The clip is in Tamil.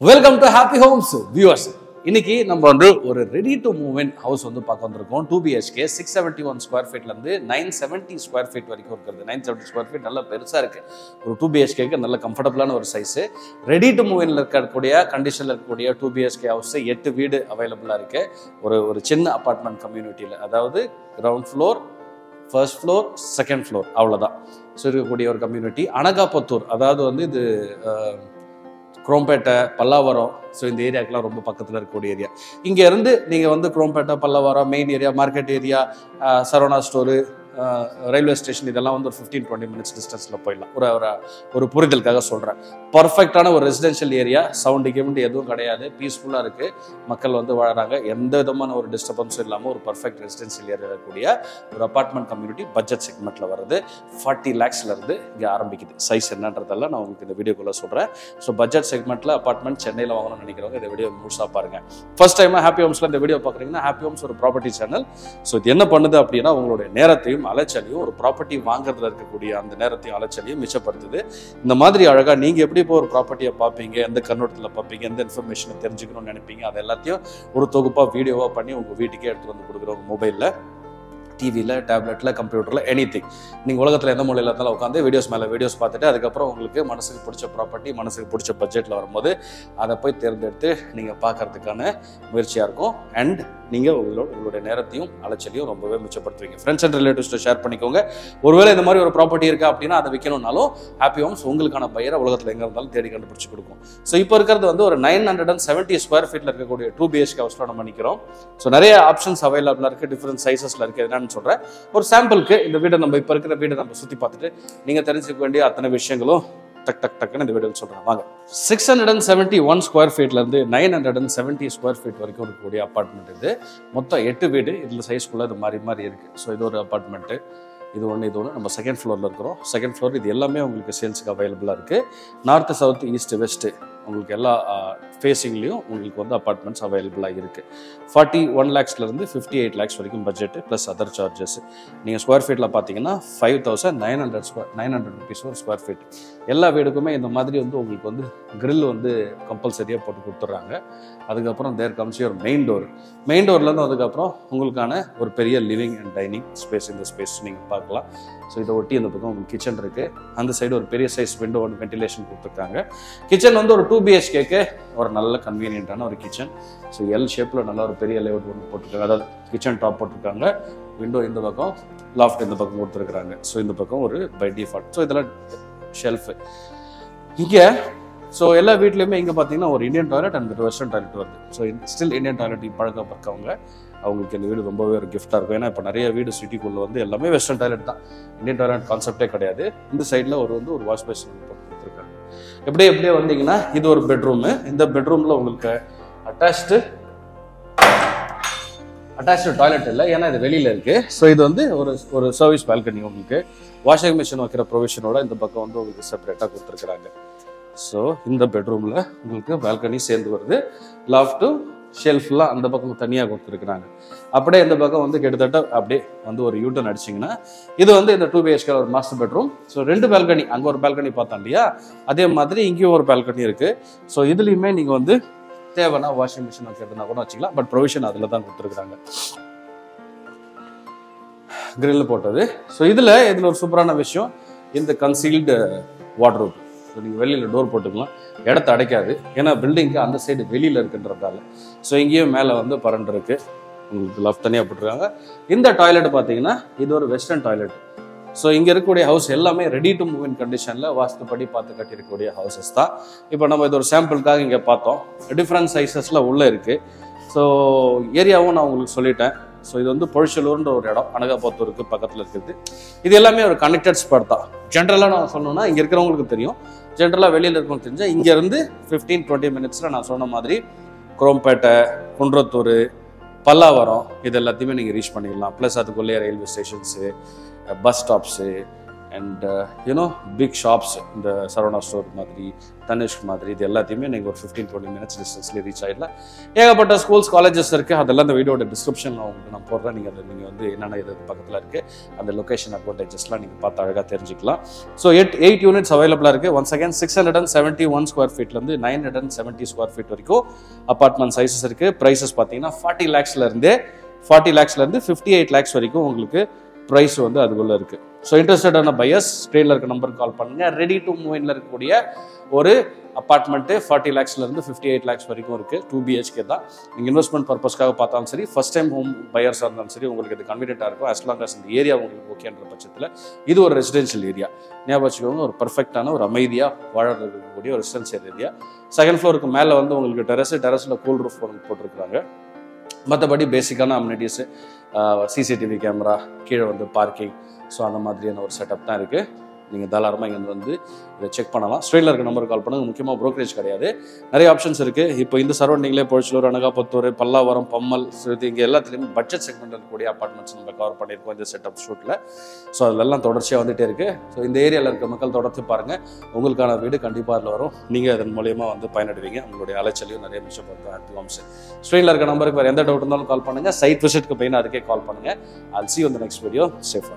Welcome to Happy Homes viewers. இன்னைக்கு நம்ம வந்து ஒரு ready to move in house வந்து பார்க்க வந்திருக்கோம். 2 BHK 671 ஸ்கொயர் ஃபீட்ல இருந்து 970 ஸ்கொயர் ஃபீட் வரைக்கும் இருக்குது. 970 ஸ்கொயர் ஃபீட் நல்லா பெருசா இருக்கு. ஒரு 2 BHKக்கு நல்ல கம்ஃபர்டபுளான ஒரு சைஸ். ரெடி டு மூவ் இன்ல இருக்கக்கூடிய கண்டிஷன்ல இருக்கக்கூடிய 2 BHK ஹவுஸ் 8 வீடு அவைலபிளா இருக்கு. ஒரு சின்ன அபார்ட்மெண்ட் கம்யூனிட்டியில, அதாவது ground floor, first floor, second floor, அவ்வளோதான். ஸோ இருக்கக்கூடிய ஒரு கம்யூனிட்டி. அனகாபத்தூர், அதாவது வந்து இது குரோம்பேட்டை, பல்லாவரம், ஸோ இந்த ஏரியாக்கெலாம் ரொம்ப பக்கத்தில் இருக்கக்கூடிய ஏரியா. இங்கேருந்து நீங்கள் வந்து Chromepet, Pallavaram, main area, market area, Saravana store, railway station, இதெல்லாம் வந்து ஒரு 15-20 மினிட்ஸ் டிஸ்டன்ஸில் போயிடலாம். ஒரு புரிதலுக்காக சொல்கிறேன். பர்ஃபெக்டான ஒரு ரெசிடென்ஷியல் ஏரியா, சவுண்டு கிவுண்டு எதுவும் கிடையாது, பீஸ்ஃபுல்லாக இருக்குது, மக்கள் வந்து வாழறாங்க, எந்த விதமான ஒரு டிஸ்டர்பன்ஸும் இல்லாமல் ஒரு பர்ஃபெக்ட் ரெசிடென்ஷியல் ஏரியா இருக்கக்கூடிய ஒரு அப்பார்ட்மெண்ட் கம்யூனிட்டி பட்ஜெட் செக்மெண்ட்டில் வருது. 40 lakhsலேருந்து இங்கே ஆரம்பிக்குது. சைஸ் என்னன்றதெல்லாம் நான் உங்களுக்கு இந்த வீடியோக்குள்ளே சொல்கிறேன். ஸோ பட்ஜெட் செக்மெண்ட்டில் அப்பார்ட்மெண்ட் சென்னையில் வாங்கணும்னு நினைக்கிறவங்க இந்த வீடியோ முழுசாக பாருங்கள். ஃபர்ஸ்ட் டைமாக ஹாப்பி ஹோம்ஸில் இந்த வீடியோ பார்க்குறீங்கன்னா, ஹாப்பி ஹோம்ஸ் ஒரு ப்ராப்பர்ட்டி சேனல். ஸோ இது என்ன பண்ணுது அப்படின்னா, உங்களுடைய நேரத்தையும் அலைச்சலையும், ஒரு ப்ராப்பர்ட்டி வாங்குறதுல இருக்கக்கூடிய அந்த நேரத்தையும் அலைச்சலையும் மிச்சப்படுத்துது. இந்த மாதிரி அழகா நீங்க எப்படி இப்போ ஒரு ப்ராப்பர்ட்டியை பார்ப்பீங்க, எந்த கண்ணோட்டத்தில் பார்ப்பீங்க, எந்த இன்ஃபர்மேஷனை தெரிஞ்சுக்கணும்னு நினைப்பீங்க, அது எல்லாத்தையும் ஒரு தொகுப்பா வீடியோவா பண்ணி உங்க வீட்டுக்கே எடுத்து வந்து கொடுக்குறோம். மொபைல்ல, டிவியில், டேப்லெட்டில், கம்ப்யூட்டரில், எனிதிங். நீங்கள் உலகத்தில் எந்த மூலையில் இருந்தாலும் உட்காந்து வீடியோஸ் மேலே வீடியோஸ் பார்த்துட்டு, அதுக்கப்புறம் உங்களுக்கு மனசுக்கு பிடிச்ச ப்ராப்பர்ட்டி, மனசுக்கு பிடிச்ச பட்ஜெட்டில் வரும்போது அதை போய் தேர்ந்தெடுத்து நீங்கள் பார்க்கறதுக்கான முயற்சியாக இருக்கும். அண்ட் நீங்கள் உங்களுடைய நேரத்தையும் அலைச்சலையும் ரொம்பவே மிச்சப்படுத்துவீங்க. ஃப்ரெண்ட்ஸ் அண்ட் ரிலேட்டிவ்ஸ்ட்டு ஷேர் பண்ணிக்கோங்க. ஒருவேளை இந்த மாதிரி ஒரு ப்ராப்பர்ட்டி இருக்கா அப்படின்னா அதை விற்கணும்னாலும் ஹாப்பி ஹோம்ஸ் உங்களுக்கான பையரை உலகத்தில் எங்கே இருந்தாலும் தேடி கண்டுபிடிச்சி கொடுக்கும். ஸோ இப்போ இருக்கிறது வந்து ஒரு 970 ஸ்கொயர் ஃபீட்டில் இருக்கக்கூடிய 2 BHK ஹவுஸில் நம்ம நிற்கிறோம். ஸோ நிறைய ஆப்ஷன்ஸ் அவைலபிளாக இருக்குது, டிஃப்ரெண்ட் சைஸஸில் இருக்குது. என்னன்னு சொல்கிறேன். ஒரு சாம்பிளுக்கு இந்த வீடை நம்ம இப்போ இருக்கிற வீடை நம்ம சுற்றி பார்த்துட்டு நீங்கள் தெரிஞ்சுக்க வேண்டிய அத்தனை விஷயங்களும் டக்குன்னு இந்த வீடியோவில் சொல்கிறேன். வாங்க. 671 ஸ்கொயர் ஃபீட்லேருந்து 970 ஸ்கொயர் ஃபீட் வரைக்கும் இருக்கக்கூடிய அப்பார்ட்மெண்ட் இது. மொத்தம் 8 வீடு இதில் சைஸ்குள்ளே இது மாறி இருக்குது. ஸோ இது ஒரு அப்பார்ட்மெண்ட்டு, இது ஒன்று நம்ம செகண்ட் ஃப்ளோரில் இருக்கிறோம். செகண்ட் ஃப்ளோர் இது எல்லாமே உங்களுக்கு சேல்ஸுக்கு அவைலபிளாக இருக்குது. நார்த்து, சவுத், ஈஸ்ட், வெஸ்ட்டு உங்களுக்கு எல்லா ஃபேஸிங்லேயும் உங்களுக்கு வந்து அப்பார்ட்மெண்ட்ஸ் அவைலபிளாக இருக்குது. 41 lakhsலேருந்து 58 lakhs வரைக்கும் பட்ஜெட்டு ப்ளஸ் அதர் சார்ஜஸ். நீங்கள் ஸ்கொயர் ஃபீட்டில் பார்த்தீங்கன்னா 5,900 rupees ஒரு ஸ்கொயர் ஃபீட். எல்லா வீடுக்குமே இந்த மாதிரி வந்து உங்களுக்கு வந்து கிரில் வந்து கம்பல்சரியாக போட்டு கொடுத்துட்றாங்க. அதுக்கப்புறம் there comes your main door. Main டோர்லேருந்து அதுக்கப்புறம் உங்களுக்கான ஒரு பெரிய லிவிங் அண்ட் டைனிங் ஸ்பேஸ். இந்த ஸ்பேஸ் நீங்கள் பார்க்கலாம். ஸோ இதை ஒட்டி அந்த பக்கம் உங்களுக்கு கிச்சன் இருக்குது. அந்த சைடு ஒரு பெரிய சைஸ் விண்டோ ஒன்று வென்டிலேஷன் கொடுத்துருக்காங்க. கிச்சன் வந்து ஒரு 2 BHKக்கு ஒரு நல்ல கன்வீனியன்ட்டான ஒரு கிச்சன். ஸோ எல் ஷேப்பில் நல்ல ஒரு பெரிய லேஅவுட் ஒன்று போட்டிருக்காங்க. அதாவது கிச்சன் டாப் போட்டிருக்காங்க, விண்டோ இந்த பக்கம், லாஃப்ட் இந்த பக்கம் கொடுத்துருக்குறாங்க. ஸோ இந்த பக்கம் ஒரு பை டிஃபால்ட். ஸோ இதெல்லாம் ஷெல்ஃபு இங்கே. ஸோ எல்லா வீட்லேயுமே இங்கே பார்த்தீங்கன்னா ஒரு Indian toilet and western toilet வருது. ஸோ ஸ்டில் இந்தியன் டாய்லெட் பழக்கப்பட்டவங்க அவங்களுக்கு இந்த வீடு ரொம்பவே ஒரு கிஃப்டாக இருக்கும். ஏன்னா இப்போ நிறைய வீடு சிட்டிக்குள்ளே வந்து எல்லாமே வெஸ்டர்ன் டாய்லெட் தான், இந்தியன் டாய்லெட் கான்செப்டே கிடையாது. இந்த சைடில் ஒரு வாஷ் பேசின் போட்டு கொடுத்துருக்காங்க. எப்படியே வந்தீங்கன்னா இது ஒரு பெட்ரூமு. இந்த பெட்ரூமில் உங்களுக்கு அட்டாச்சு டாய்லெட் இல்லை, ஏன்னா இது வெளியில் இருக்குது. ஸோ இது வந்து ஒரு சர்வீஸ் பால்கனி. உங்களுக்கு வாஷிங் மிஷின் வைக்கிற ப்ரொவிஷனோட இந்த பக்கம் வந்து உங்களுக்கு செப்பரேட்டாக கொடுத்துருக்குறாங்க. ஸோ இந்த பெட்ரூமில் உங்களுக்கு பால்கனி சேர்ந்து வருது. லாஃப்ட்டு, ஷெல்ஃப்லாம் அந்த பக்கம் தனியாக கொடுத்துருக்குறாங்க. அப்படியே இந்த பக்கம் வந்து கிட்டத்தட்ட அப்படியே வந்து ஒரு யூட்டர்ன் அடிச்சிங்கன்னா இது வந்து இந்த 2 BHK ஒரு மாஸ்டர் பெட்ரூம். ஸோ 2 பால்கனி, அங்கே ஒரு பால்கனி பார்த்தோம் இல்லையா, அதே மாதிரி இங்கேயும் ஒரு பால்கனி இருக்குது. ஸோ இதுலேயுமே நீங்கள் வந்து தேவைன்னா வாஷிங் மிஷின் வைக்கிறதுனா கூட வச்சுக்கலாம். பட் ப்ரொவிஷன் அதில் தான் கொடுத்துருக்குறாங்க, கிரில் போட்டது. ஸோ இதில் ஒரு சூப்பரான விஷயம், இந்த கன்சீல்டு வார்ட்ரோப். ஸோ நீங்கள் வெளியில் டோர் போட்டுக்கலாம், இடத்த அடைக்காது. ஏன்னா பில்டிங்க்கு அந்த சைடு வெளியில் இருக்குன்றதால. ஸோ இங்கேயும் மேலே வந்து பரண்டு இருக்குது, உங்களுக்கு லெஃப்ட் தனியாக போட்டுருக்காங்க. இந்த டாய்லெட் பார்த்தீங்கன்னா இது ஒரு வெஸ்டர்ன் டாய்லெட். ஸோ இங்கே இருக்கக்கூடிய ஹவுஸ் எல்லாமே ரெடி டு மூவ் இன் கண்டிஷனில் வாஸ்துப்படி பார்த்து கட்டியிருக்கக்கூடிய ஹவுசஸ் தான். இப்போ நம்ம இது ஒரு சாம்பிளுக்காக இங்கே பார்த்தோம். டிஃப்ரெண்ட் சைஸஸில் உள்ளே இருக்குது. ஸோ ஏரியாவும் நான் உங்களுக்கு சொல்லிட்டேன். ஸோ இது வந்து பொழிச்சலூர்ன்ற ஒரு இடம், அனகாபத்தூருக்கு பக்கத்தில் இருக்குது. இது எல்லாமே ஒரு கனெக்டட் ஸ்பாட் தான். ஜென்ரலாக நான் சொன்னோன்னா இங்கே இருக்கிறவங்களுக்கு தெரியும், ஜென்ரலாக வெளியில் இருக்கவங்களுக்கு தெரிஞ்சால் இங்கேருந்து 15-20 மினிட்ஸில் நான் சொன்ன மாதிரி குரோம்பேட்டை, குன்றத்தூர், பல்லாவரம் இது எல்லாத்தையுமே நீங்கள் ரீச் பண்ணிடலாம். ப்ளஸ் அதுக்குள்ளேயே railway stations, bus stops, and you know big shops இந்த சரவணா ஸ்டோர் மாதிரி தனிஷ்க் மாதிரி இது எல்லாத்தையுமே நீங்கள் ஒரு 15-20 மினிட்ஸ் டிஸ்டன்ஸ்லேயே ரீச் ஆகிடலாம். ஏகப்பட்ட ஸ்கூல்ஸ் காலேஜஸ் இருக்குது, அதெல்லாம் இந்த வீடியோட டிஸ்கிரிப்ஷனில் உங்களுக்கு நான் போடுறேன். நீங்கள் அதை நீங்கள் வந்து என்னென்ன இது பக்கத்தில் இருக்குது அந்த லொக்கேஷன் அட்வான்டேஜஸ்லாம் நீங்கள் பார்த்து அழகாக தெரிஞ்சுக்கலாம். ஸோ 8 யூனிட்ஸ் அவைலபிளாக இருக்குது. ஒன்ஸ் அகேன் 671 ஸ்கொயர் ஃபீட்லேருந்து 970 ஸ்கொயர் ஃபீட் வரைக்கும் அப்பார்ட்மெண்ட் சைஸஸ் இருக்குது. ப்ரைஸஸ் பார்த்தீங்கன்னா 40 lakhsலேருந்து 58 lakhs வரைக்கும் உங்களுக்கு ப்ரைஸ் வந்து அதுக்குள்ளே இருக்குது. ஸோ இன்ட்ரெஸ்டடான பையர்ஸ் ஸ்க்ரீனில் இருக்க நம்பருக்கு கால் பண்ணுங்கள். ரெடி டு மூவ் இன்ல இருக்கக்கூடிய ஒரு அப்பார்ட்மெண்ட்டு 40 lakhsலேருந்து 58 lakhs வரைக்கும் இருக்குது. 2 BHK தான். நீங்கள் இன்வெஸ்ட்மெண்ட் பர்பஸ்க்காக பார்த்தாலும் சரி, ஃபர்ஸ்ட் டைம் ஹோம் பையர்ஸாக இருந்தாலும் சரி, உங்களுக்கு இது கன்வீனியண்ட்டாக இருக்கும். as long as இந்த ஏரியா உங்களுக்கு ஓகேன்ற பட்சத்தில் இது ஒரு ரெசிடென்ஷியல் ஏரியா. ஞாபகம் வச்சுக்கோங்க, ஒரு பர்ஃபெக்டான ஒரு அமைதியாக வாழ இருக்கக்கூடிய ஒரு ரெசிடென்ஷியல் ஏரியா. செகண்ட் ஃப்ளோருக்கு மேலே வந்து உங்களுக்கு டெரஸில் கூல் ரூஃப் போட்டிருக்கிறாங்க. மற்றபடி பேசிக்கான அம்யூனிட்டிஸு, சிசிடிவி கேமரா, கீழே வந்து பார்க்கிங், ஸோ அந்த மாதிரியான ஒரு செட்டப் தான் இருக்குது. நீங்கள் தாராளமாக இங்கே வந்து இதை செக் பண்ணலாம். ஸ்ட்ரெயினில் இருக்க நம்பருக்கு கால் பண்ணுங்கள். முக்கியமாக ப்ரோக்கரேஜ் கிடையாது, நிறைய ஆப்ஷன்ஸ் இருக்குது. இப்போ இந்த சரௌண்டிங்லேயே பொழிச்சலூர், அனகாபுத்தூர், பல்லாவரம், பம்மல், ஸோ இது இங்கே எல்லாத்துலேயுமே பட்ஜெட் செக்மெண்ட் இருக்கக்கூடிய அப்பார்ட்மெண்ட்ஸ் நம்ம கவர் பண்ணியிருக்கோம் இந்த செட்டப் ஷூட்டில். ஸோ அதெல்லாம் தொடர்ச்சியாக வந்துகிட்டே இருக்குது. ஸோ இந்த ஏரியாவில் இருக்க மக்கள் தொடர்ந்து பாருங்கள், உங்களுக்கான வீடு கண்டிப்பாக அதில் வரும். நீங்கள் அதன் மூலியமாக வந்து பயனடைவீங்க. உங்களுடைய அலைச்சலையும் நிறைய மிச்சப்படுத்தும். Happy Holmes. ஸ்ட்ரெயினில் இருக்க நம்பருக்கு வேறு எந்த டவுட் இருந்தாலும் கால் பண்ணுங்கள். சைட் விசிட்க்கு போய் அதுக்கே கால் பண்ணுங்கள். I'll see you in the next video. Safe.